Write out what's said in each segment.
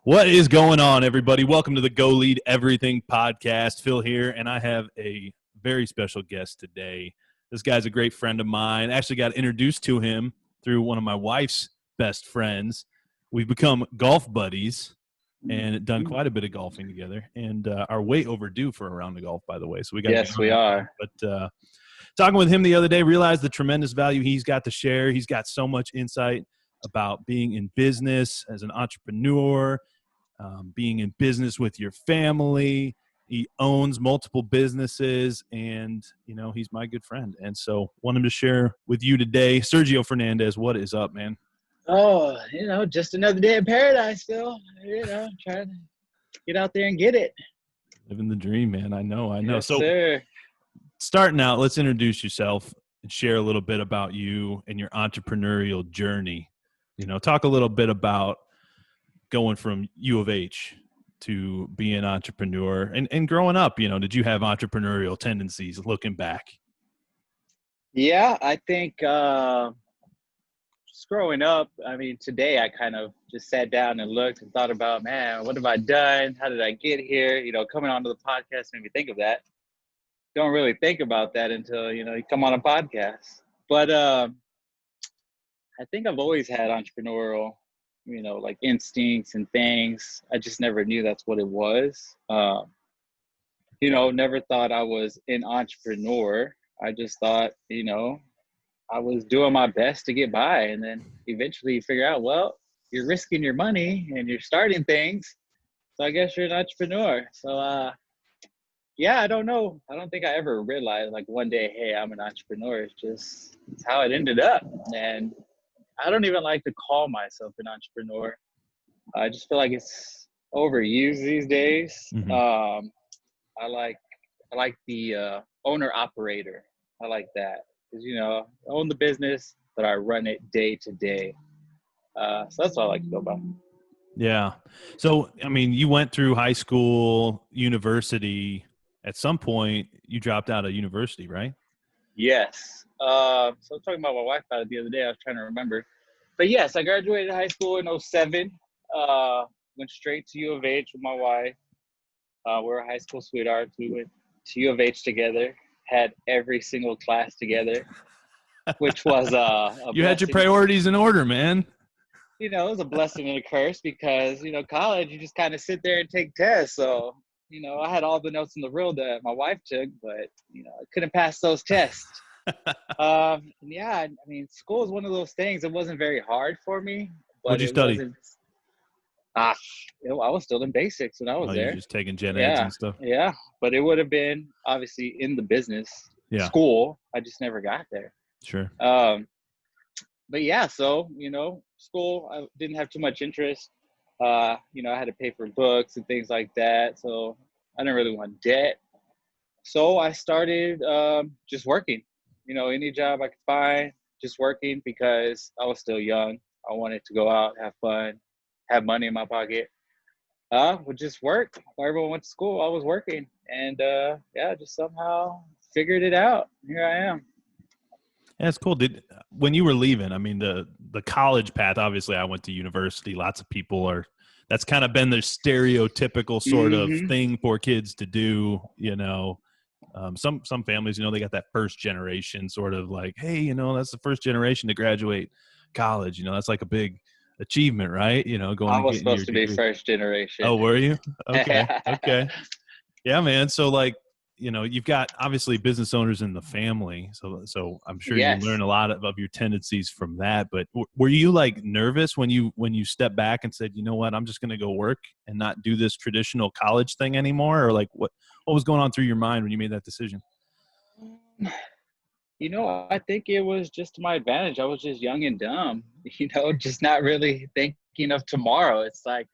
What is going on, everybody? Welcome to the Go Lead Everything podcast. Phil here, and I have a very special guest today. This guy's a great friend of mine. Actually got introduced to him through one of my wife's best friends. We've become golf buddies and done quite a bit of golfing together, and are way overdue for a round of golf, by the way. So we got Yes, we are. But talking with him the other day, realized the tremendous value he's got to share. He's got so much insight about being in business as an entrepreneur, being in business with your family. He owns multiple businesses, and, he's my good friend. And so want him to share with you today. Sergio Fernandez, what is up, man? Oh, just another day in paradise, Phil. Trying to get out there and get it. Living the dream, man. I know. Yes, So sir. starting out, let's introduce yourself and share a little bit about you and your entrepreneurial journey. Talk a little bit about going from U of H to being an entrepreneur and growing up. Did you have entrepreneurial tendencies looking back? Yeah, I think just growing up, today I kind of just sat down and looked and thought about, man, what have I done? How did I get here? Coming onto the podcast made me think of that. Don't really think about that until, you come on a podcast. But I think I've always had entrepreneurial like instincts and things. I just never knew that's what it was. Never thought I was an entrepreneur. I just thought, I was doing my best to get by. And then eventually you figure out, well, you're risking your money and you're starting things. So I guess you're an entrepreneur. So, yeah, I don't know. I don't think I ever realized like one day, hey, I'm an entrepreneur. It's how it ended up. And I don't even like to call myself an entrepreneur. I just feel like it's overused these days. Mm-hmm. I like the owner operator. I like that because I own the business, but I run it day to day. So that's all I like to go about. Yeah. So you went through high school, university. At some point, you dropped out of university, right? Yes. So I was talking about my wife about it the other day. I was trying to remember. But yes, I graduated high school in 2007. Went straight to U of H with my wife. We're high school sweethearts. We went to U of H together, had every single class together, which was a You had your priorities in order, man. It was a blessing and a curse because, college, you just kind of sit there and take tests. So, I had all the notes in the world that my wife took, but, I couldn't pass those tests. Yeah, school is one of those things. It wasn't very hard for me. But what'd you study? I was still in basics when I was there. You're just taking gen eds and stuff? Yeah, but it would have been, obviously, in the business school. I just never got there. Sure. But yeah, so, school, I didn't have too much interest. I had to pay for books and things like that. So I didn't really want debt. So I started just working, any job I could find, just working because I was still young. I wanted to go out, have fun, have money in my pocket. Would just work. While everyone went to school, I was working. And just somehow figured it out. Here I am. Yeah, it's cool. When you were leaving, the college path, obviously I went to university. Lots of people that's kind of been the stereotypical sort of thing for kids to do, some families, they got that first generation sort of like, hey, that's the first generation to graduate college. That's like a big achievement, right? I was supposed to be first generation. Oh, were you? Okay. Okay. Yeah, man. So like, you've got obviously business owners in the family. So I'm sure you learn a lot of your tendencies from that. But were you like nervous when you stepped back and said, you know what, I'm just going to go work and not do this traditional college thing anymore? Or like what was going on through your mind when you made that decision? I think it was just to my advantage. I was just young and dumb, just not really thinking of tomorrow. It's like,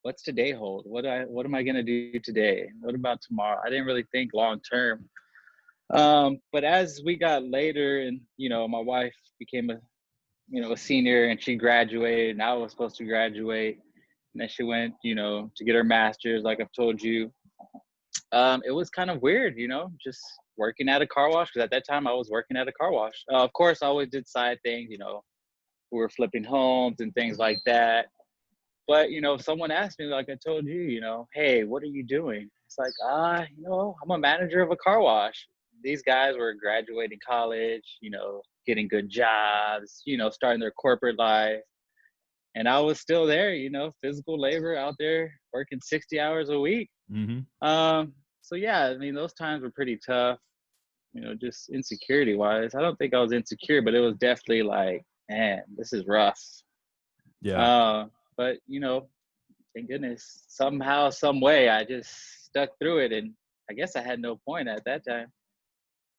what's today hold? What am I going to do today? What about tomorrow? I didn't really think long term. But as we got later and, my wife became a senior and she graduated and I was supposed to graduate. And then she went, to get her master's, like I've told you. It was kind of weird, just working at a car wash. Because at that time I was working at a car wash. Of course, I always did side things, we were flipping homes and things like that. But, if someone asked me, like I told you, hey, what are you doing? It's like, I'm a manager of a car wash. These guys were graduating college, getting good jobs, starting their corporate life. And I was still there, physical labor out there working 60 hours a week. Mm-hmm. So yeah, I mean, those times were pretty tough, just insecurity wise. I don't think I was insecure, but it was definitely like, man, this is rough. Yeah. But thank goodness, somehow, some way, I just stuck through it. And I guess I had no point at that time,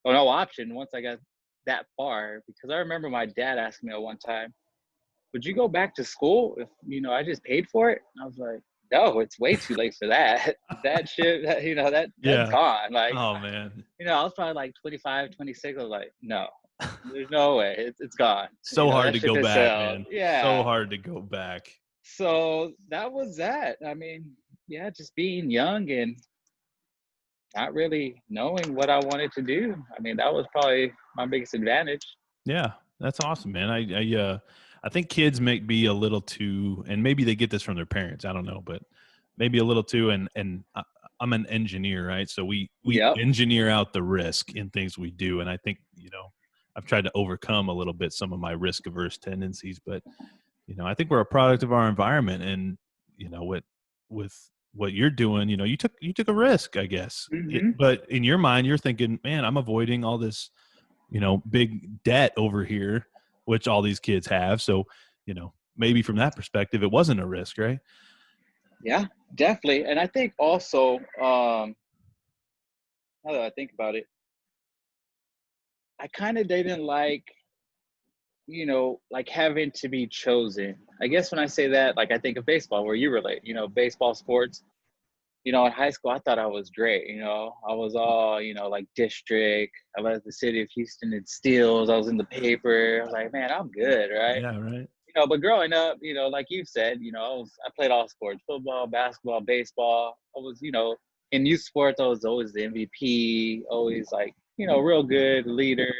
or no option once I got that far. Because I remember my dad asking me at one time, would you go back to school if, I just paid for it? And I was like, no, it's way too late for that. That shit, that's Yeah. gone. Like, Oh man. I was probably like 25, 26. I was like, no, there's no way. It's gone. So hard That to ship go has back, sailed. man. So Yeah. hard to go back. So that was that. I mean, yeah, just being young and not really knowing what I wanted to do. I mean, that was probably my biggest advantage. Yeah, that's awesome, man. I think kids may be a little too, and maybe they get this from their parents. I don't know, but maybe a little too. I'm an engineer, right? So we Yep. engineer out the risk in things we do, and I think I've tried to overcome a little bit some of my risk averse tendencies, but I think we're a product of our environment, and with what you're doing, you took a risk, I guess. Hmm. But in your mind, you're thinking, man, I'm avoiding all this big debt over here, which all these kids have. So, maybe from that perspective, it wasn't a risk, right? Yeah, definitely. And I think also, now that I think about it, I kind of didn't like, like having to be chosen. I guess when I say that, like I think of baseball where you relate, baseball sports. In high school, I thought I was great. I was all, like district. I led the city of Houston in steals. I was in the paper. I was like, man, I'm good, right? Yeah, right. But growing up, like you said, I played all sports: football, basketball, baseball. I was, in youth sports, I was always the MVP, always like, real good leader.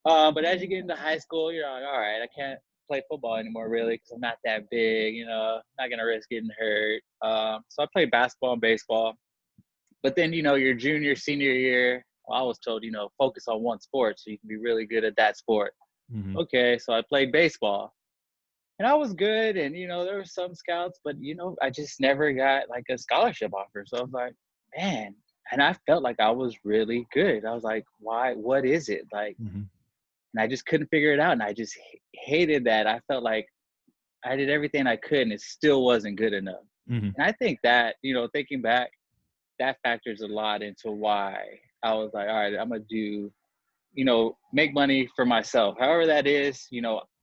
But as you get into high school, you're like, all right, I can't play football anymore, really, because I'm not that big. Not gonna risk getting hurt. So I played basketball and baseball. But then, your junior, senior year, well, I was told, focus on one sport so you can be really good at that sport. Mm-hmm. Okay, so I played baseball, and I was good. And there were some scouts, but I just never got like a scholarship offer. So I was like, man, and I felt like I was really good. I was like, why? What is it like? Mm-hmm. And I just couldn't figure it out. And I just hated that. I felt like I did everything I could and it still wasn't good enough. Mm-hmm. And I think that, thinking back, that factors a lot into why I was like, all right, I'm going to do, make money for myself. However that is,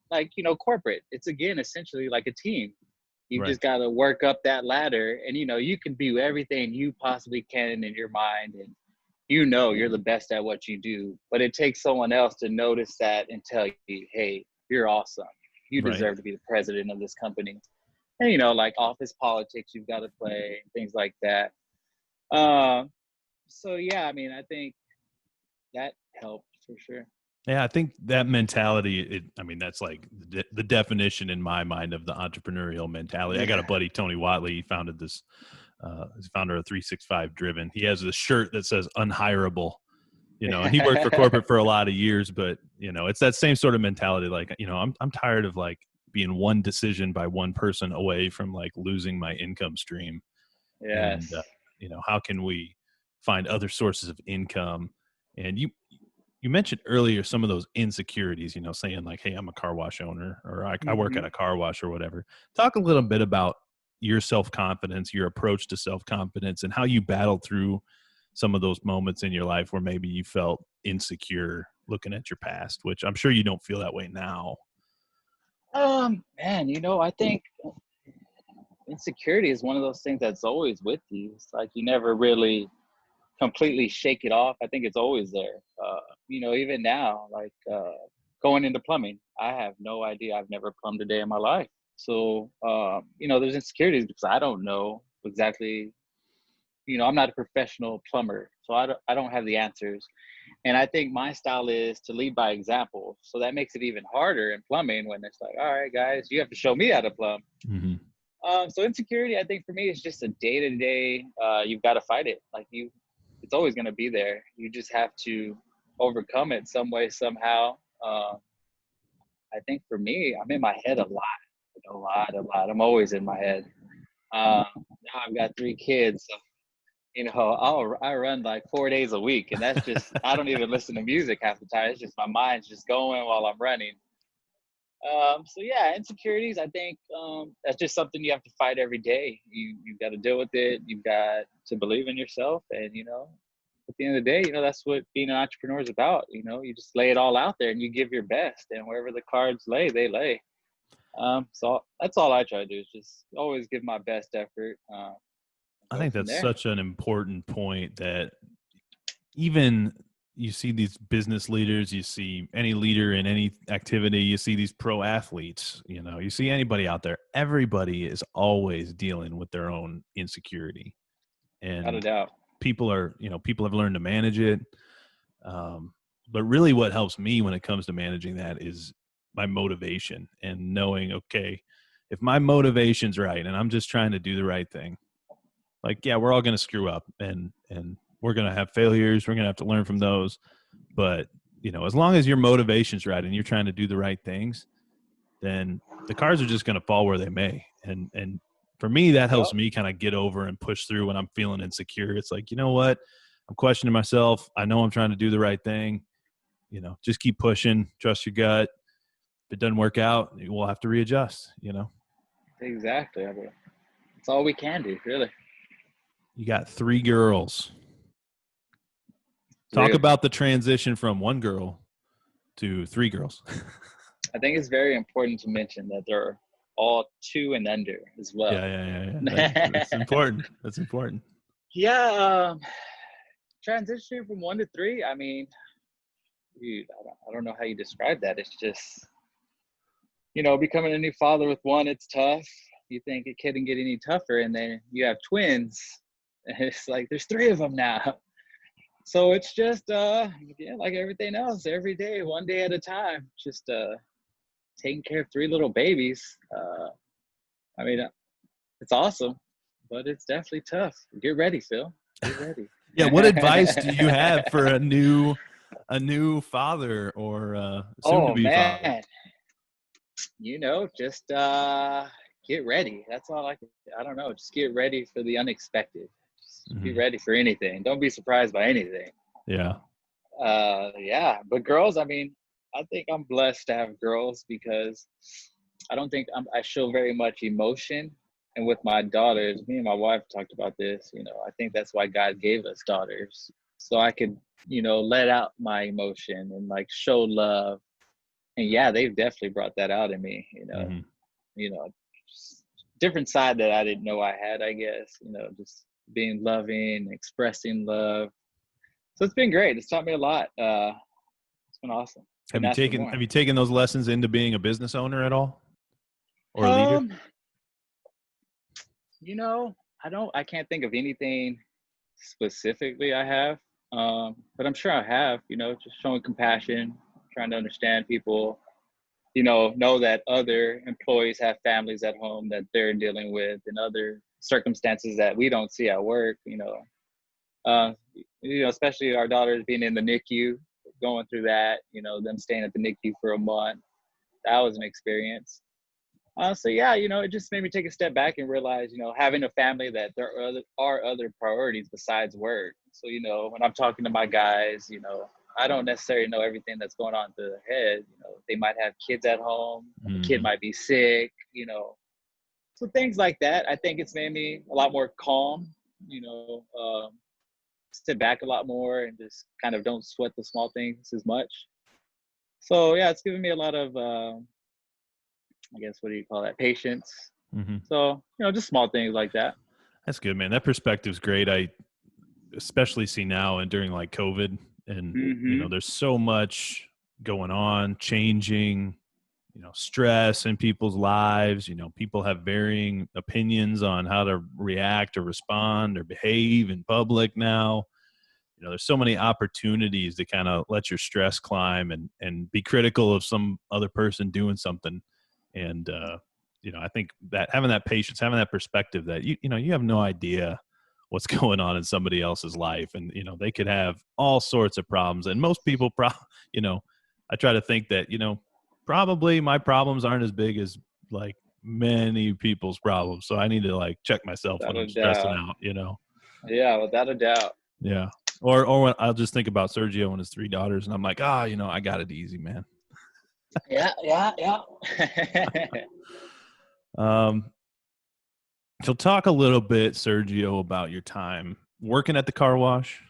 like, corporate. It's again, essentially like a team. You Right. just got to work up that ladder and, you can do everything you possibly can in your mind. And you're the best at what you do, but it takes someone else to notice that and tell you, hey, you're awesome. You Right. deserve to be the president of this company. And like office politics you've got to play, things like that. So yeah, I mean, I think that helped for sure. Yeah, I think that mentality, that's like the definition in my mind of the entrepreneurial mentality. I got a buddy, Tony Watley. He founded this, he's founder of 365 Driven. He has this shirt that says unhireable, and he worked for corporate for a lot of years, but it's that same sort of mentality. Like, I'm tired of like being one decision by one person away from like losing my income stream. And, Yes. how can we find other sources of income? And you mentioned earlier some of those insecurities, saying like, hey, I'm a car wash owner, or I work Hmm. at a car wash or whatever. Talk a little bit about your self-confidence, your approach to self-confidence, and how you battled through some of those moments in your life where maybe you felt insecure looking at your past, which I'm sure you don't feel that way now. Man, I think insecurity is one of those things that's always with you. It's like you never really completely shake it off. I think it's always there. Even now, like going into plumbing, I have no idea. I've never plumbed a day in my life. So, there's insecurities because I don't know exactly, I'm not a professional plumber, so I don't have the answers. And I think my style is to lead by example. So that makes it even harder in plumbing when it's like, all right, guys, you have to show me how to plumb. Mm-hmm. So insecurity, I think for me, is just a day to day. You've got to fight it. It's always going to be there. You just have to overcome it some way, somehow. I think for me, I'm in my head a lot. I'm always in my head. Now I've got 3 kids. So, I run like 4 days a week, and that's just, I don't even listen to music half the time. It's just my mind's just going while I'm running. So yeah, insecurities, I think that's just something you have to fight every day. You've got to deal with it. You've got to believe in yourself. And, at the end of the day, that's what being an entrepreneur is about. You just lay it all out there and you give your best, and wherever the cards lay, they lay. So that's all I try to do, is just always give my best effort. I Go think from that's there. such an important point, that even you see these business leaders, you see any leader in any activity, you see these pro athletes, you see anybody out there, everybody is always dealing with their own insecurity. Without a And doubt. people have learned to manage it. But really what helps me when it comes to managing that is my motivation, and knowing, okay, if my motivation's right and I'm just trying to do the right thing, like, yeah, we're all going to screw up, and we're going to have failures. We're going to have to learn from those. But, as long as your motivation's right and you're trying to do the right things, then the cards are just going to fall where they may. And for me, that helps Yep. me kind of get over and push through when I'm feeling insecure. It's like, you know what? I'm questioning myself. I know I'm trying to do the right thing. Just keep pushing, trust your gut. If it doesn't work out, we'll have to readjust. Exactly. I mean, it's all we can do, really. You got 3 girls. Talk Do. about the transition from 1 girl to 3 girls. I think it's very important to mention that they're all 2 and under as well. Yeah. That's important. That's important. Yeah, transitioning from 1 to 3. I mean, dude, I don't know how you describe that. It's just, becoming a new father with 1, it's tough. You think it couldn't get any tougher, and then you have twins, and it's like there's 3 of them now. So it's just, yeah, like everything else, every day, 1 day at a time. Just taking care of 3 little babies. I mean, it's awesome, but it's definitely tough. Get ready, Phil. Get ready. Yeah. What advice do you have for a new father, or soon to Oh be father? man, just get ready. That's all I don't know. Just get ready for the unexpected. Just be Mm-hmm. ready for anything. Don't be surprised by anything. Yeah. Yeah, but girls, I mean, I think I'm blessed to have girls, because I don't think I show very much emotion. And with my daughters, me and my wife talked about this, I think that's why God gave us daughters. So I could, let out my emotion and like show love. And yeah, they've definitely brought that out in me, Mm-hmm. just different side that I didn't know I had, I guess, just being loving, expressing love. So it's been great. It's taught me a lot. It's been awesome. Have Couldn't you ask for taken more. Have you taken those lessons into being a business owner at all, or a leader? Um, I can't think of anything specifically I have. But I'm sure I have, just showing compassion, trying to understand people, know that other employees have families at home that they're dealing with, and other circumstances that we don't see at work, uh, especially our daughters being in the NICU, going through that, them staying at the NICU for a month. That was an experience. So yeah, it just made me take a step back and realize, having a family, that there are other priorities besides work. So, when I'm talking to my guys, I don't necessarily know everything that's going on through their head. They might have kids at home, a kid Mm-hmm. might be sick, so things like that. I think it's made me a lot more calm, sit back a lot more and just kind of don't sweat the small things as much. So yeah, it's given me a lot of, I guess, what do you call that? Patience. Mm-hmm. So, just small things like that. That's good, man. That perspective's great. I especially see now and during like COVID, and Mm-hmm. there's so much going on, changing, stress in people's lives. People have varying opinions on how to react or respond or behave in public now. There's so many opportunities to kind of let your stress climb and be critical of some other person doing something. And I think that having that patience, having that perspective that you have no idea what's going on in somebody else's life, and they could have all sorts of problems, and most people I try to think that probably my problems aren't as big as like many people's problems, so I need to like check myself when Without a I'm stressing doubt. out. Yeah, without a doubt. Yeah. Or when I'll just think about Sergio and his 3 daughters, and I'm like, I got it easy, man. Yeah, yeah, yeah. um so talk a little bit, Sergio, about your time working at the car wash,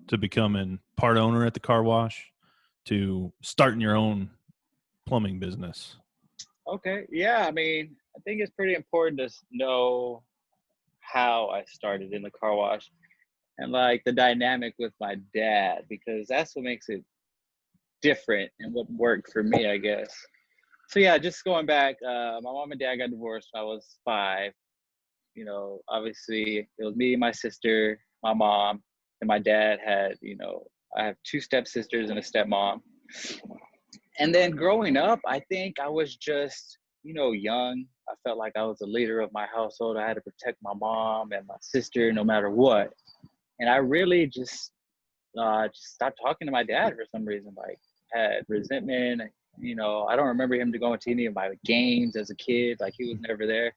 to becoming part owner at the car wash, to starting your own plumbing business. Okay. Yeah, I mean, I think it's pretty important to know how I started in the car wash and like the dynamic with my dad, because that's what makes it different and what worked for me, I guess. So yeah, just going back, my mom and dad got divorced when I was 5. Obviously it was me, my sister, my mom, and my dad had, I have 2 stepsisters and a stepmom. And then growing up, I think I was just, young. I felt like I was the leader of my household. I had to protect my mom and my sister no matter what. And I really just stopped talking to my dad for some reason. Like, had resentment. I don't remember him to go into any of my games as a kid. Like, he was never there.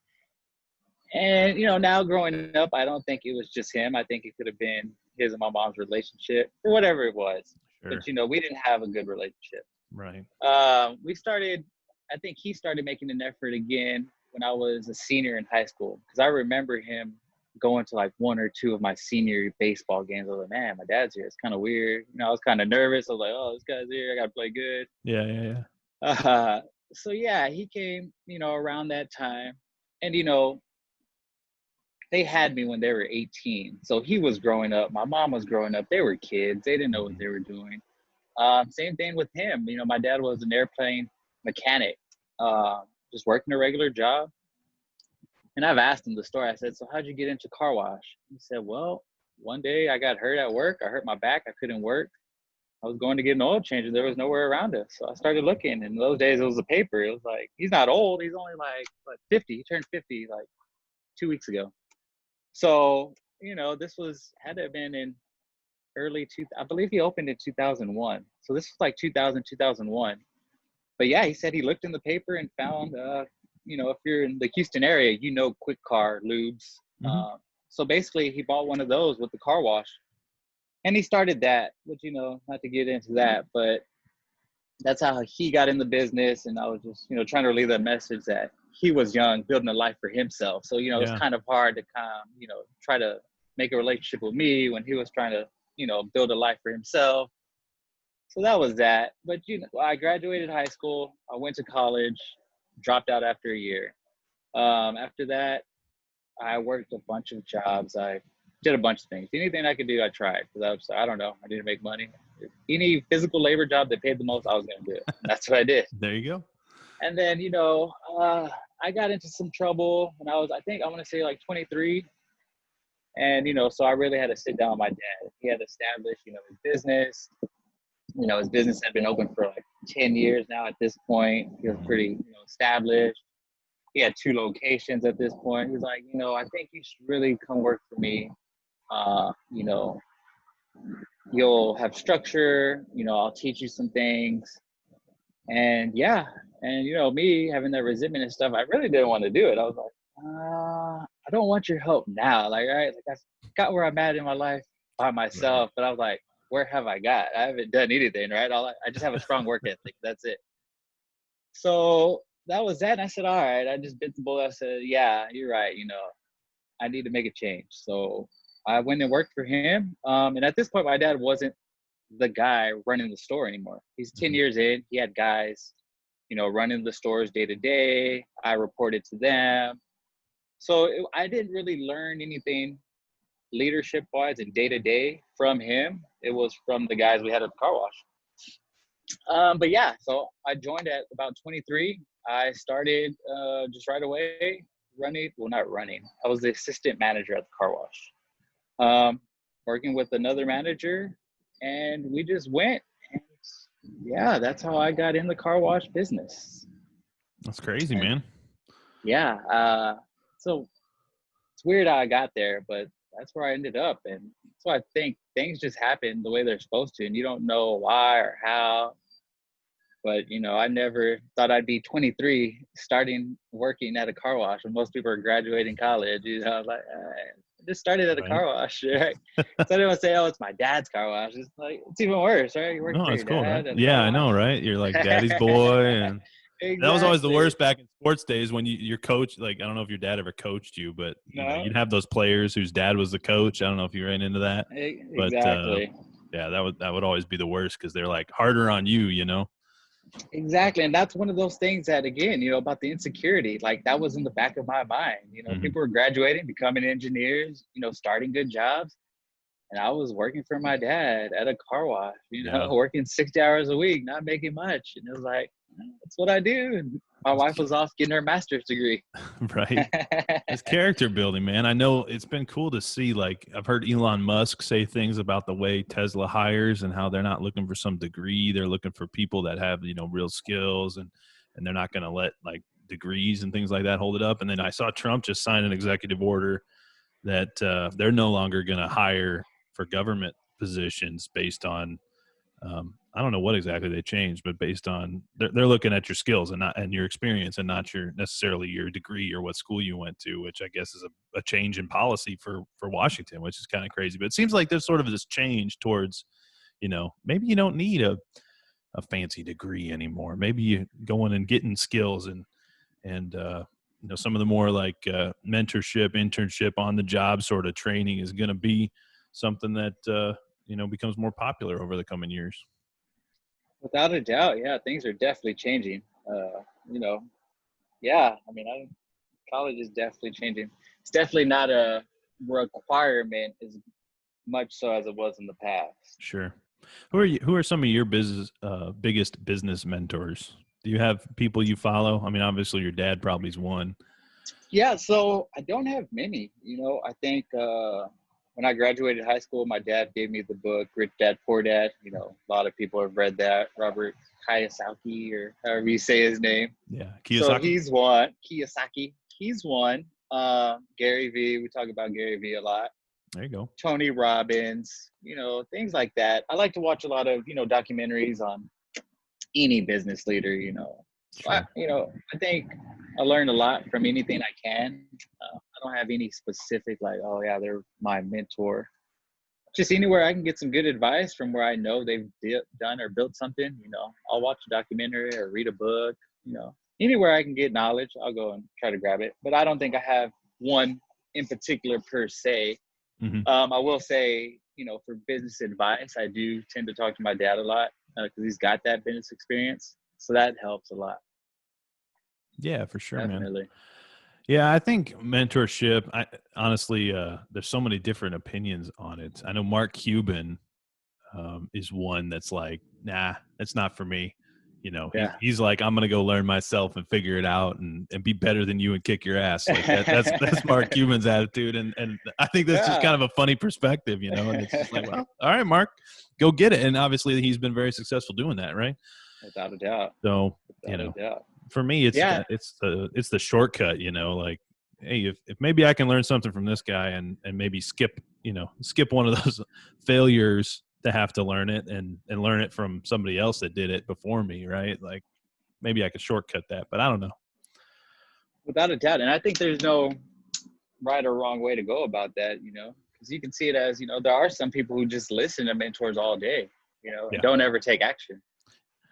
And now growing up, I don't think it was just him. I think it could have been his and my mom's relationship or whatever it was. Sure. But we didn't have a good relationship. Right. I think he started making an effort again when I was a senior in high school, because I remember him going to like 1 or 2 of my senior baseball games. I was like, man, my dad's here. It's kind of weird. I was kind of nervous. I was like, oh, this guy's here. I got to play good. Yeah. So yeah, he came, around that time, and they had me when they were 18. So he was growing up. My mom was growing up. They were kids. They didn't know what they were doing. Same thing with him. My dad was an airplane mechanic, just working a regular job. And I've asked him the story. I said, so how'd you get into car wash? He said, well, one day I got hurt at work. I hurt my back. I couldn't work. I was going to get an oil change and there was nowhere around us. So I started looking. And in those days, it was a paper. It was like, he's not old. He's only like 50. He turned 50 like 2 weeks ago. So, this had to have been in I believe he opened in 2001. So this was like 2001. But yeah, he said he looked in the paper and found, if you're in the Houston area, Quick Car Lubes. Mm-hmm. So basically he bought one of those with the car wash and he started that, which, not to get into that, but that's how he got in the business. And I was just, trying to relay that message that he was young, building a life for himself. So, it's kind of hard to try to make a relationship with me when he was trying to, build a life for himself. So that was that. But, I graduated high school. I went to college, dropped out after a year. After that, I worked a bunch of jobs. I did a bunch of things. Anything I could do, I tried. Because I don't know. I need to make money. Any physical labor job that paid the most, I was going to do it. And that's what I did. There you go. And then, I got into some trouble when I want to say like 23. And, so I really had to sit down with my dad. He had established, his business. His business had been open for like 10 years now at this point. He was pretty, established. He had 2 locations at this point. He was like, I think you should really come work for me. You'll have structure, I'll teach you some things. And yeah, and me having that resentment and stuff, I really didn't want to do it. I was like, I don't want your help now. Like, all right, like I got where I'm at in my life by myself, but I was like, where have I got? I haven't done anything, right? I just have a strong work ethic. That's it. So that was that. And I said, all right, I just bit the bullet. I said, yeah, you're right. I need to make a change. So I went and worked for him. And at this point, my dad wasn't the guy running the store anymore. He's 10 years in. He had guys, running the stores day to day. I reported to them. So I didn't really learn anything leadership wise and day to day from him. It was from the guys we had at the car wash. But yeah, so I joined at about 23. I started just right away not running. I was the assistant manager at the car wash, working with another manager, and we just went. And yeah, that's how I got in the car wash business. That's crazy, man. Yeah. So it's weird how I got there, but that's where I ended up. And so I think things just happen the way they're supposed to, and you don't know why or how. But I never thought I'd be 23 starting working at a car wash when most people are graduating college. Like I just started at a Right. car wash, right? So they would say, "Oh, it's my dad's car wash." It's like it's even worse, right? You're working No, for it's your cool, right? dad at a Yeah, car I know, wash. right? You're like daddy's boy, and that was always the Exactly. worst back in sports days when your coach, like, I don't know if your dad ever coached you, but No, you'd have those players whose dad was the coach. I don't know if you ran into that, but exactly. yeah, that would always be the worst because they're like harder on you, Exactly. And that's one of those things that, again, about the insecurity, like that was in the back of my mind. Hmm. People were graduating, becoming engineers, starting good jobs. And I was working for my dad at a car wash, Yeah. working 60 hours a week, not making much. And it was like, that's what I do. And my wife was off getting her master's degree. Right. It's character building, man. I know it's been cool to see. Like, I've heard Elon Musk say things about the way Tesla hires and how they're not looking for some degree. They're looking for people that have, real skills, and they're not going to let like degrees and things like that hold it up. And then I saw Trump just sign an executive order that they're no longer going to hire for government positions based on I don't know what exactly they changed, but based on they're looking at your skills and your experience and not your necessarily your degree or what school you went to, which I guess is a change in policy for Washington, which is kind of crazy. But it seems like there's sort of this change towards, maybe you don't need a fancy degree anymore. Maybe you going and getting skills and some of the more like mentorship, internship, on the job sort of training is going to be something that becomes more popular over the coming years. Without a doubt. Yeah, things are definitely changing. You know, yeah, I mean, college is definitely changing. It's definitely not a requirement as much so as it was in the past. Sure. Who are some of your biggest business mentors? Do you have people you follow? I mean, obviously your dad probably is one. Yeah, so I don't have many. I think when I graduated high school, my dad gave me the book Rich Dad Poor Dad. A lot of people have read that. Robert Kiyosaki, or however you say his name. Yeah. So Kiyosaki? he's one. Kiyosaki, he's one. Gary V, we talk about Gary V a lot. There you go. Tony Robbins, things like that. I like to watch a lot of, documentaries on any business leader. So Sure. I think I learned a lot from anything I can. I don't have any specific, like, oh yeah, they're my mentor. Just anywhere I can get some good advice from where I know they've done or built something, I'll watch a documentary or read a book, anywhere I can get knowledge, I'll go and try to grab it. But I don't think I have one in particular per se. Hmm. I will say, for business advice, I do tend to talk to my dad a lot because he's got that business experience. So that helps a lot. Yeah, for sure, man. Definitely. Yeah, I think mentorship, I honestly, there's so many different opinions on it. I know Mark Cuban is one that's like, nah, it's not for me. Yeah. He's like, I'm gonna go learn myself and figure it out and be better than you and kick your ass. Like that's Mark Cuban's attitude, and I think that's just kind Yeah. of a funny perspective, And it's just like, well, all right, Mark, go get it. And obviously, he's been very successful doing that, right? Without a doubt. So, Without a doubt. for me, Yeah. it's the shortcut, like, hey, if maybe I can learn something from this guy and maybe skip one of those failures to have to learn it and learn it from somebody else that did it before me, right? Like maybe I could shortcut that, but I don't know. Without a doubt. And I think there's no right or wrong way to go about that, because you can see it as, there are some people who just listen to mentors all day, and Yeah, don't ever take action.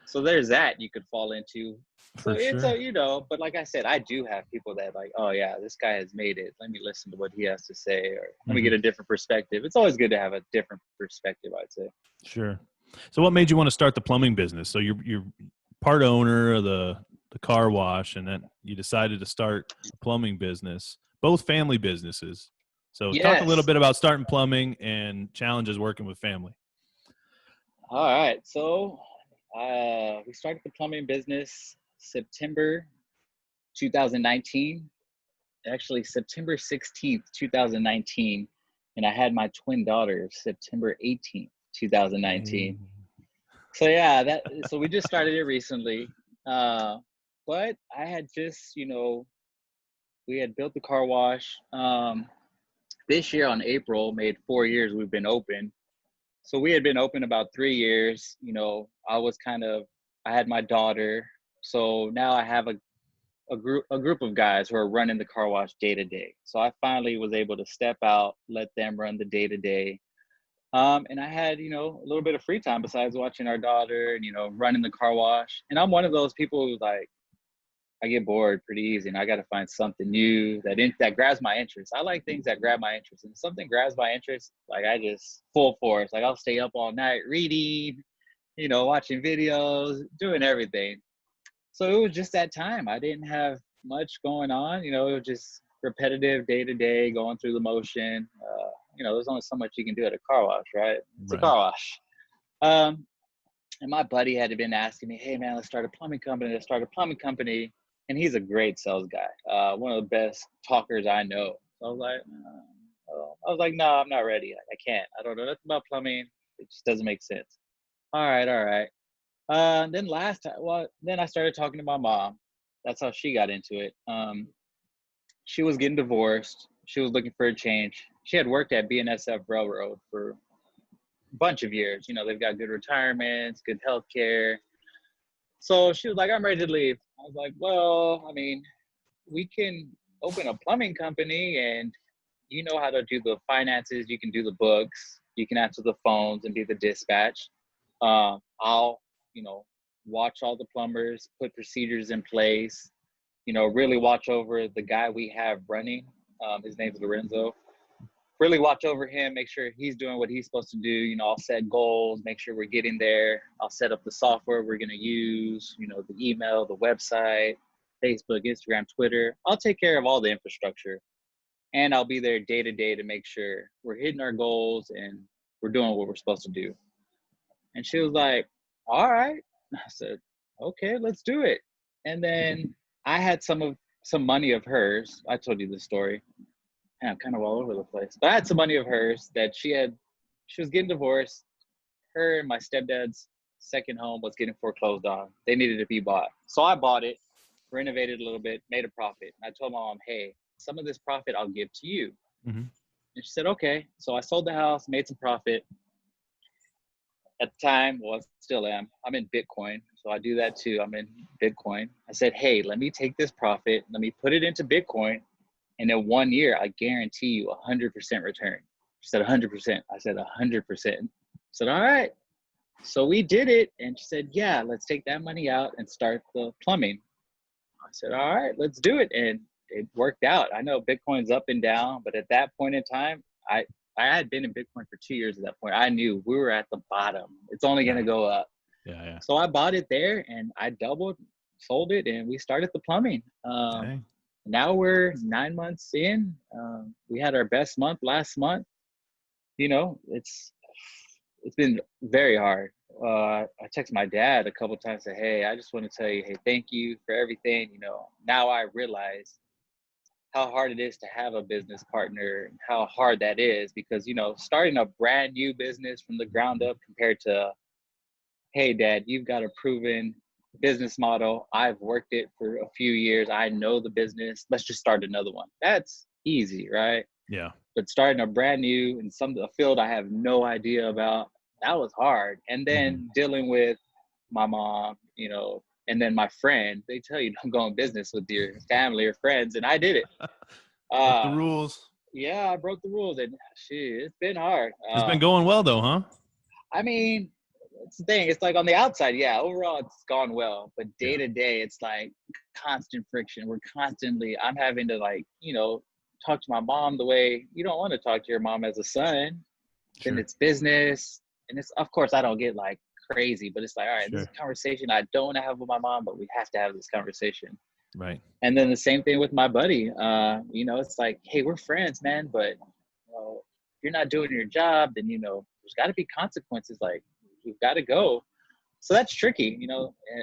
So there's that you could fall into. So for it's sure. but like I said, I do have people that like, oh yeah, this guy has made it. Let me listen to what he has to say, or let me Hmm. get a different perspective. It's always good to have a different perspective, I'd say. Sure. So what made you want to start the plumbing business? So you're part owner of the car wash, and then you decided to start a plumbing business, both family businesses. So talk a little Yes. bit about starting plumbing and challenges working with family. All right. So we started the plumbing business September 2019, actually September 16th, 2019. And I had my twin daughters September 18th, 2019. Dang. So yeah, so we just started it recently. But I had just, we had built the car wash. This year on April made 4 years we've been open. So we had been open about 3 years. I had my daughter. So now I have a group of guys who are running the car wash day to day. So I finally was able to step out, let them run the day to day. And I had, a little bit of free time besides watching our daughter and, running the car wash. And I'm one of those people who like, I get bored pretty easy and I got to find something new that grabs my interest. I like things that grab my interest, and if something grabs my interest, like I just full force, like I'll stay up all night reading, watching videos, doing everything. So it was just that time. I didn't have much going on, it was just repetitive day to day, going through the motion. There's only so much you can do at a car wash, right? It's a Right. car wash. Um, and my buddy had been asking me, hey man, let's start a plumbing company. And he's a great sales guy, one of the best talkers I know. So I was like, no, I'm not ready. I can't. I don't know nothing about plumbing. It just doesn't make sense. All right. Then I started talking to my mom. That's how she got into it. She was getting divorced. She was looking for a change. She had worked at BNSF Railroad for a bunch of years. They've got good retirements, good health care. So she was like, I'm ready to leave. I was like, well, I mean, we can open a plumbing company and you know how to do the finances. You can do the books. You can answer the phones and be the dispatch. I'll, watch all the plumbers, put procedures in place, really watch over the guy we have running. His name's Lorenzo. Really watch over him, make sure he's doing what he's supposed to do. I'll set goals, make sure we're getting there. I'll set up the software we're going to use, the email, the website, Facebook, Instagram, Twitter. I'll take care of all the infrastructure, and I'll be there day to day to make sure we're hitting our goals and we're doing what we're supposed to do. And she was like, all right. I said, okay, let's do it. And then I had some money of hers. I told you this story. I'm kind of all over the place. But I had some money of hers that she was getting divorced. Her and my stepdad's second home was getting foreclosed on. They needed to be bought. So I bought it, renovated a little bit, made a profit. I told my mom, hey, some of this profit I'll give to you. Mm-hmm. And she said, okay. So I sold the house, made some profit. At the time, well, I still am. I'm in Bitcoin. So I do that too. I'm in Bitcoin. I said, hey, let me take this profit. Let me put it into Bitcoin. And in 1 year, I guarantee you 100% return. She said 100%. I said 100%. I said, all right. So we did it. And she said, yeah, let's take that money out and start the plumbing. I said, all right, let's do it. And it worked out. I know Bitcoin's up and down, but at that point in time, I had been in Bitcoin for 2 years at that point. I knew we were at the bottom. It's only going to go up. Yeah. So I bought it there and I doubled, sold it, and we started the plumbing. Now we're 9 months in. We had our best month last month. It's been very hard. I text my dad a couple of times, say, hey, I just want to tell you, hey, thank you for everything. Now I realize how hard it is to have a business partner and how hard that is, because, starting a brand new business from the ground up compared to, hey, Dad, you've got a proven business model. I've worked it for a few years. I know the business. Let's just start another one. That's easy, right? Yeah. But starting a brand new in a field I have no idea about, that was hard. And then dealing with my mom, and then my friend, they tell you don't go in business with your family or friends, and I did it. Broke the rules. Yeah, I broke the rules, and it's been hard. It's been going well though, huh? I mean, it's the thing. It's like on the outside, yeah, overall it's gone well, but day to day, it's like constant friction. I'm having to talk to my mom the way you don't want to talk to your mom as a son. Then it's business, and it's, of course, I don't get like crazy, but it's like, all right, this is a conversation I don't want to have with my mom, but we have to have this conversation. Right. And then the same thing with my buddy. It's like, hey, we're friends, man, but if you're not doing your job, then there's got to be consequences. Like, we've got to go. So that's tricky.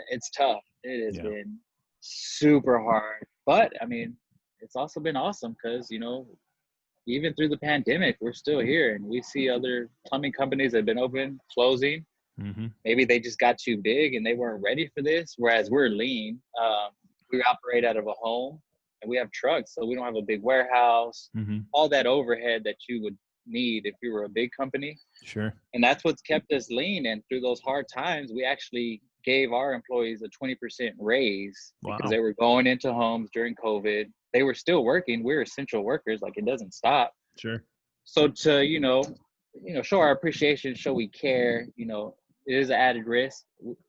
It's tough. It has been super hard, but I mean, it's also been awesome because even through the pandemic, we're still here, and we see other plumbing companies that have been open, closing. Maybe they just got too big and they weren't ready for this. Whereas we're lean. We operate out of a home. and we have trucks, so we don't have a big warehouse, Mm-hmm. all that overhead that you would need if you were a big company. Sure. And that's what's kept us lean. And through those hard times, we actually gave our employees a 20% raise because Wow. they were going into homes during COVID. They were still working. We're essential workers, like it doesn't stop. Sure. So to, show our appreciation, show we care, it is an added risk.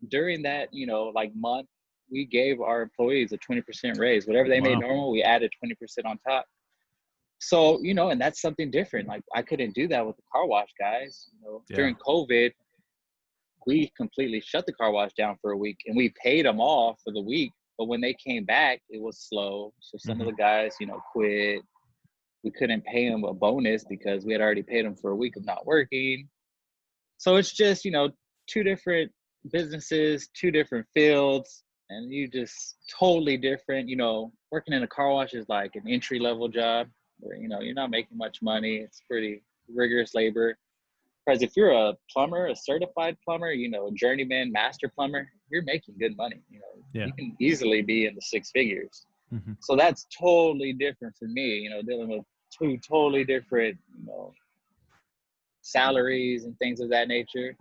During that, like month, we gave our employees a 20% raise. Whatever they made Wow. normal, we added 20% on top. So, and that's something different. Like I couldn't do that with the car wash guys. Yeah. During COVID, we completely shut the car wash down for a week and we paid them all for the week. But when they came back, it was slow. So some of the guys, quit. We couldn't pay them a bonus because we had already paid them for a week of not working. So it's just, two different businesses, two different fields, and you just totally different. Working in a car wash is like an entry level job where, you're not making much money. It's pretty rigorous labor. Whereas if you're a plumber, a certified plumber, a journeyman, master plumber, you're making good money. Yeah. You can easily be in the six figures. Mm-hmm. So that's totally different for me, dealing with two totally different, salaries and things of that nature.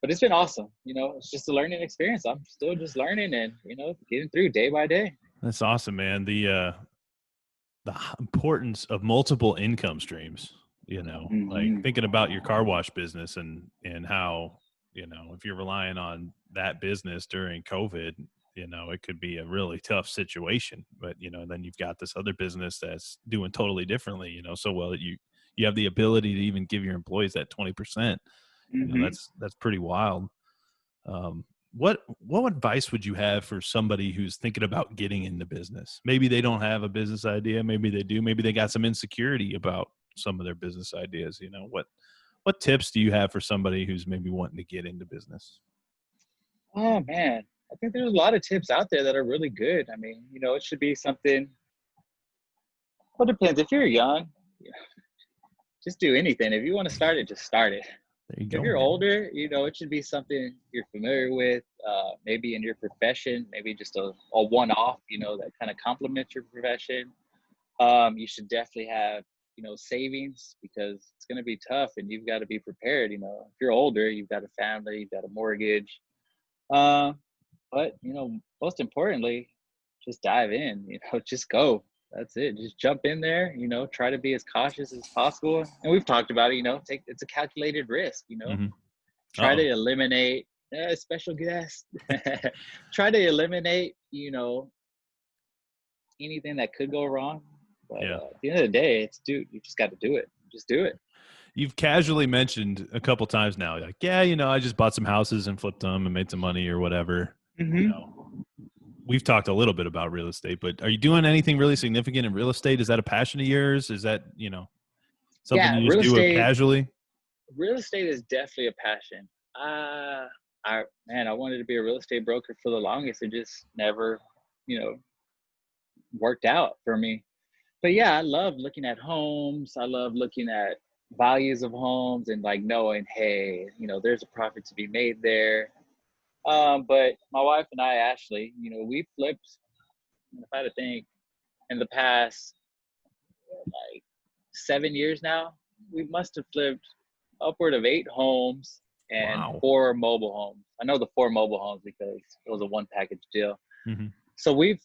But it's been awesome. It's just a learning experience. I'm still just learning and, getting through day by day. That's awesome, man. The importance of multiple income streams, like Mm-hmm. thinking about your car wash business and how, if you're relying on that business during COVID, it could be a really tough situation. But, then you've got this other business that's doing totally differently, so well that you have the ability to even give your employees that 20%. Mm-hmm. That's pretty wild. What advice would you have for somebody who's thinking about getting into business? Maybe they don't have a business idea. Maybe they do. Maybe they got some insecurity about some of their business ideas. What tips do you have for somebody who's maybe wanting to get into business? Oh, man. I think there's a lot of tips out there that are really good. I mean, it should be something. Well, it depends. If you're young, just do anything. If you want to start it, just start it. There you If go, you're man. older, it should be something you're familiar with, maybe in your profession, maybe just a one-off, that kind of complements your profession. You should definitely have, savings because it's going to be tough and you've got to be prepared. If you're older, you've got a family, you've got a mortgage. Uh, but, most importantly, just dive in, just go. That's it. Just jump in there, try to be as cautious as possible. And we've talked about it, it's a calculated risk, Mm-hmm. try to eliminate special guest. Try to eliminate, anything that could go wrong. But Yeah. at the end of the day, you just got to do it. Just do it. You've casually mentioned a couple times now, like, yeah, I just bought some houses and flipped them and made some money or whatever. Mm-hmm. We've talked a little bit about real estate, but are you doing anything really significant in real estate? Is that a passion of yours? Is that, something Yeah, you just do casually? real estate is definitely a passion. I wanted to be a real estate broker for the longest. It just never, you know, worked out for me. But yeah, I love looking at homes. I love looking at values of homes and like knowing, hey, there's a profit to be made there. But my wife and I, Ashley, we flipped, if I had to think, in the past like 7 years now, we must have flipped upward of 8 homes and Wow. 4 mobile homes. I know the 4 mobile homes because it was a one package deal. Mm-hmm. So we've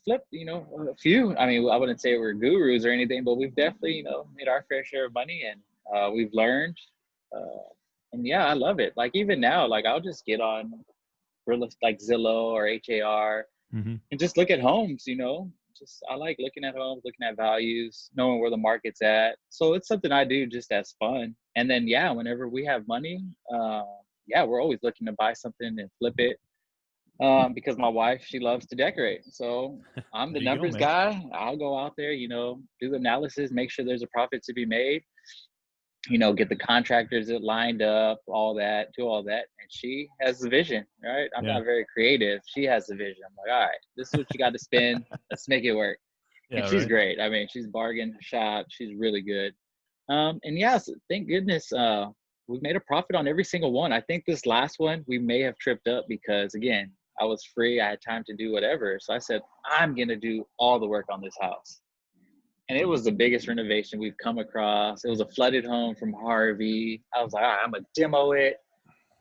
flipped, a few. I mean, I wouldn't say we're gurus or anything, but we've definitely, made our fair share of money and we've learned. And yeah, I love it. Like even now, like I'll just get on like Zillow or HAR Mm-hmm. and just look at homes, just I like looking at homes, looking at values, knowing where the market's at. So it's something I do just as fun. And then, yeah, whenever we have money, we're always looking to buy something and flip it. Because my wife, she loves to decorate. So I'm the There you go, numbers man. guy. I'll go out there, do the analysis, make sure there's a profit to be made, get the contractors that lined up, all that, do all that. And she has the vision, right? I'm Yeah. not very creative. She has the vision. I'm like, all right, this is what you got to spend. Let's make it work. And Yeah. she's Right. great. I mean, she's bargain shop. She's really good. And yes, thank goodness, we've made a profit on every single one. I think this last one, we may have tripped up because again, I was free. I had time to do whatever. So I said, I'm going to do all the work on this house. And it was the biggest renovation we've come across. It was a flooded home from Harvey. I was like, all right, I'm going to demo it.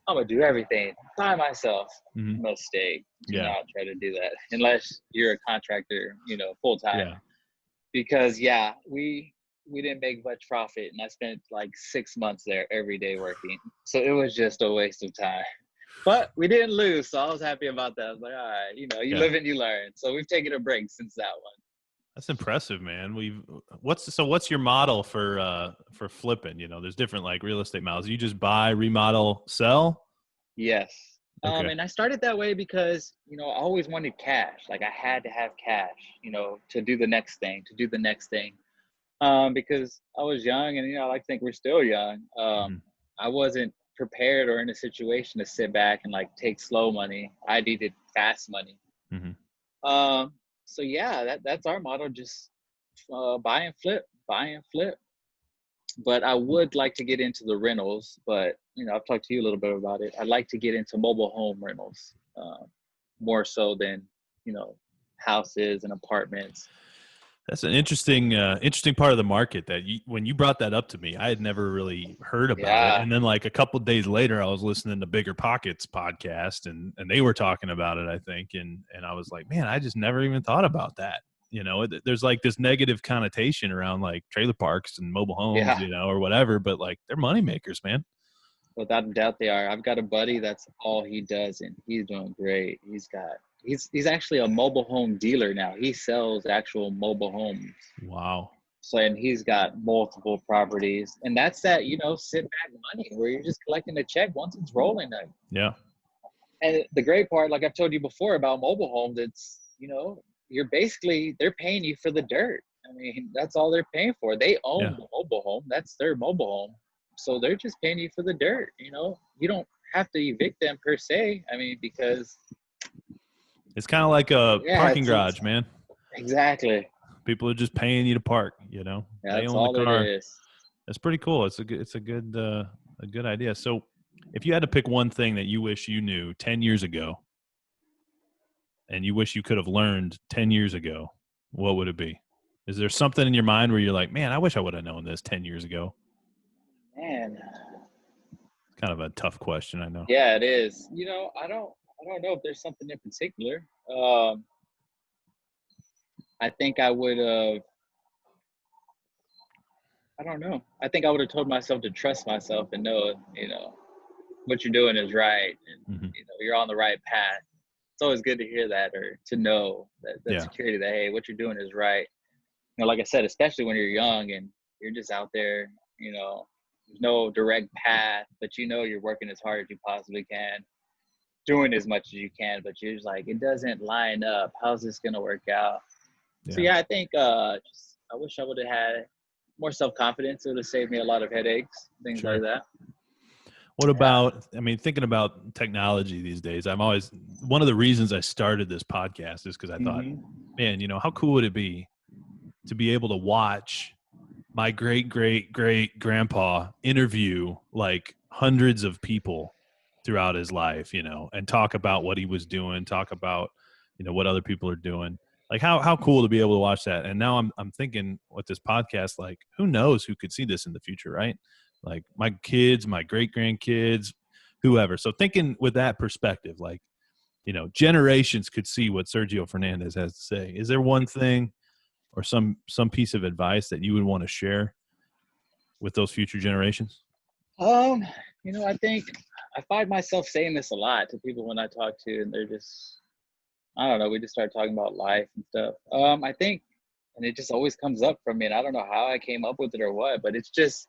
I'm going to do everything by myself. Mm-hmm. Mistake. Do Yeah. not try to do that unless you're a contractor, full time. Yeah. Because we didn't make much profit, and I spent like 6 months there every day working. So it was just a waste of time. But we didn't lose, so I was happy about that. I was like, all right, you live and you learn. So we've taken a break since that one. That's impressive, man. What's your model for flipping? There's different like real estate models. You just buy, remodel, sell? Yes. Okay. And I started that way because, I always wanted cash. Like I had to have cash, to do the next thing, because I was young and, I like to think we're still young. I wasn't prepared or in a situation to sit back and like take slow money. I needed fast money. Mm-hmm. So yeah, that's our motto, just buy and flip. But I would like to get into the rentals, but I've talked to you a little bit about it. I'd like to get into mobile home rentals, more so than, houses and apartments. That's an interesting part of the market that when you brought that up to me, I had never really heard about it. Yeah. And then like a couple of days later, I was listening to Bigger Pockets podcast and they were talking about it, I think. And I was like, man, I just never even thought about that. There's like this negative connotation around like trailer parks and mobile homes, Yeah. or whatever, but like they're money makers, man. Without a doubt they are. I've got a buddy that's all he does and he's doing great. He's actually a mobile home dealer now. He sells actual mobile homes. Wow. So, and he's got multiple properties, and that's that, sit back money where you're just collecting a check once it's rolling. Yeah. And the great part, like I've told you before about mobile homes, it's, they're paying you for the dirt. I mean, that's all they're paying for. They own the mobile home. That's their mobile home. So they're just paying you for the dirt. You don't have to evict them per se. I mean, because it's kind of like a parking garage, man. Exactly. People are just paying you to park, they That's own all the car. it is. That's pretty cool. It's a good idea. So if you had to pick one thing that you wish you knew 10 years ago and you wish you could have learned 10 years ago, what would it be? Is there something in your mind where you're like, man, I wish I would have known this 10 years ago? Man. It's kind of a tough question, I know. Yeah, it is. I don't know if there's something in particular. I think I would have, I don't know. I think I would have told myself to trust myself and know, what you're doing is right. And, you're on the right path. It's always good to hear that, or to know that security that, hey, what you're doing is right. Like I said, especially when you're young and you're just out there, there's no direct path, but you're working as hard as you possibly can, doing as much as you can, but you're just like, it doesn't line up. How's this going to work out? Yeah. So I think I wish I would have had more self-confidence. It would have saved me a lot of headaches, things like that. What about, thinking about technology these days, one of the reasons I started this podcast is because I thought, man, how cool would it be to be able to watch my great-great-great-grandpa interview like hundreds of people throughout his life, and talk about what he was doing, talk about, what other people are doing. Like how cool to be able to watch that. And now I'm thinking with this podcast, like who knows who could see this in the future, right? Like my kids, my great grandkids, whoever. So thinking with that perspective, like, generations could see what Sergio Fernandez has to say. Is there one thing or some piece of advice that you would want to share with those future generations? I think I find myself saying this a lot to people when I talk to, and they're just, I don't know, we just start talking about life and stuff. I think, and it just always comes up from me, and I don't know how I came up with it or what, but it's just,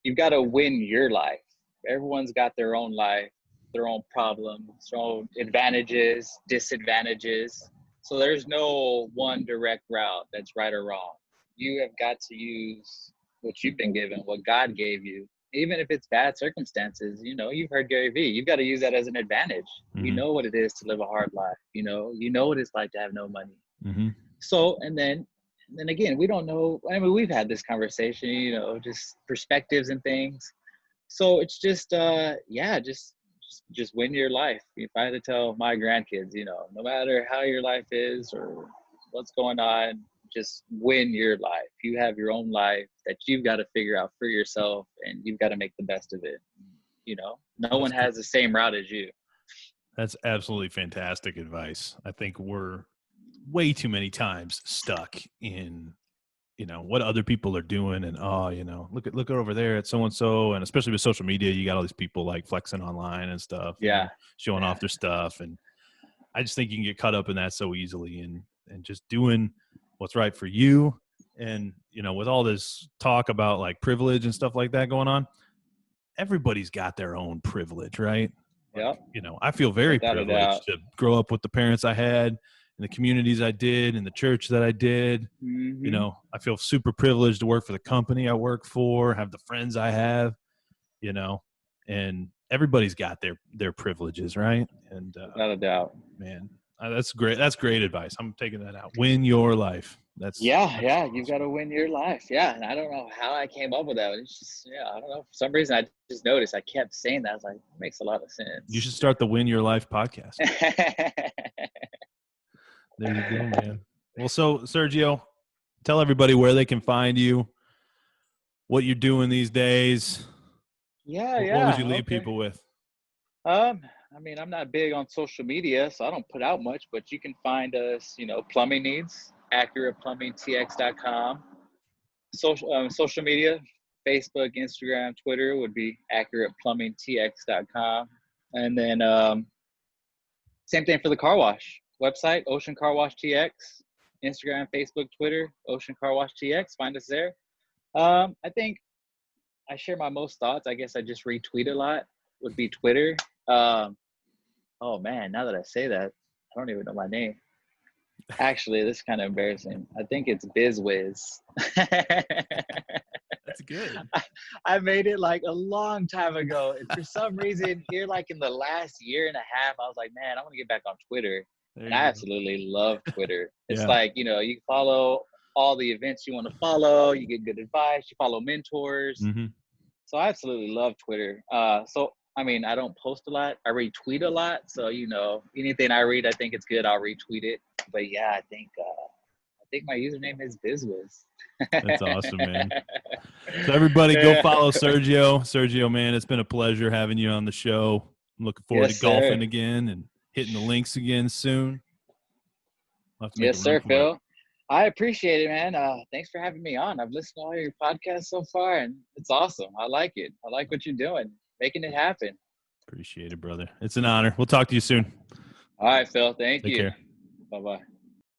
you've got to win your life. Everyone's got their own life, their own problems, their own advantages, disadvantages. So there's no one direct route that's right or wrong. You have got to use what you've been given, what God gave you. Even if it's bad circumstances, you've heard Gary Vee, you've got to use that as an advantage. You know what it is to live a hard life. You know what it's like to have no money. So, and then again, we don't know. We've had this conversation, just perspectives and things. So it's just, just just win your life. If I had to tell my grandkids, no matter how your life is or what's going on, just win your life. You have your own life that you've got to figure out for yourself, and you've got to make the best of it. No one has the same route as you. That's absolutely fantastic advice. I think we're way too many times stuck in, what other people are doing, and look over there at so and so, and especially with social media, you got all these people like flexing online and stuff, showing off their stuff, and I just think you can get caught up in that so easily, and just doing what's right for you. And with all this talk about like privilege and stuff like that going on, everybody's got their own privilege, right? Yeah. I feel very Without a privileged doubt. to grow up with the parents I had, in the communities I did, in the church that I did. Mm-hmm. I feel super privileged to work for the company I work for, have the friends I have, and everybody's got their privileges, right? And Without a doubt. man, that's great. That's great advice. I'm taking that out. Win your life. That's You've awesome. got to win your life. Yeah, and I don't know how I came up with that. It's just, I don't know. For some reason, I just noticed. I kept saying that. I was like, it makes a lot of sense. You should start the Win Your Life podcast. There you go, man. Well, so Sergio, tell everybody where they can find you, what you're doing these days. What would you leave people with? I'm not big on social media, so I don't put out much, but you can find us, plumbing needs, AccuratePlumbingTX.com. Social media, Facebook, Instagram, Twitter would be AccuratePlumbingTX.com. And then same thing for the car wash website, Ocean Car Wash TX, Instagram, Facebook, Twitter, Ocean Car Wash TX. Find us there. I think I share my most thoughts. I guess I just retweet a lot. Would be Twitter. Oh man, now that I say that, I don't even know my name. Actually, this is kind of embarrassing. I think it's BizWiz. That's good. I made it like a long time ago. And for some reason, here like in the last year and a half, I was like, man, I want to get back on Twitter. And I absolutely love Twitter. It's like, you can follow all the events you want to follow. You get good advice. You follow mentors. Mm-hmm. So I absolutely love Twitter. I don't post a lot. I retweet a lot. So, anything I read, I think it's good. I'll retweet it. But yeah, I think my username is BizWiz. That's awesome, man. So everybody go follow Sergio. Sergio, man, it's been a pleasure having you on the show. I'm looking forward to golfing again and hitting the links again soon. Yes, sir, Phil. I appreciate it, man. Thanks for having me on. I've listened to all your podcasts so far, and it's awesome. I like it. I like what you're doing, making it happen. Appreciate it, brother. It's an honor. We'll talk to you soon. All right, Phil. Thank you. Take care. Bye-bye.